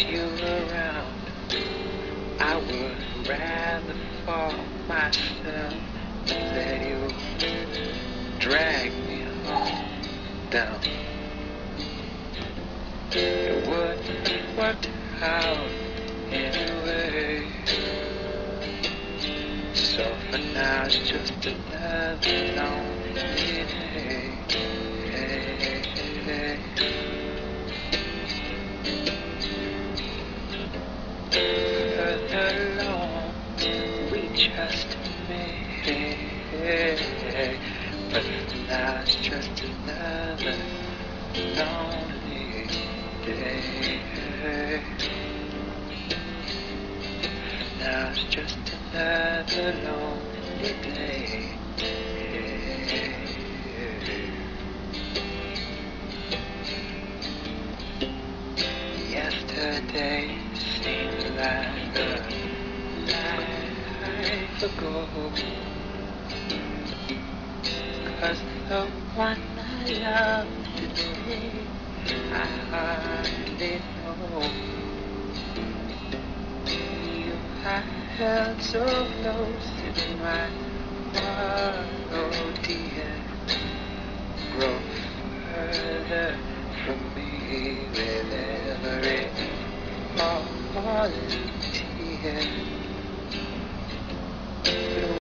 you around. I would rather fall myself than let you drag me home down. It wouldn't work out anyway. So for now it's just another lonely day. Further along we just made, but for now it's just another lonely day. Now it's just another lonely day. Yesterday seems like a life ago, 'cause the one I loved today I hardly know. You I held so close in my heart, oh dear, grow further from me with every falling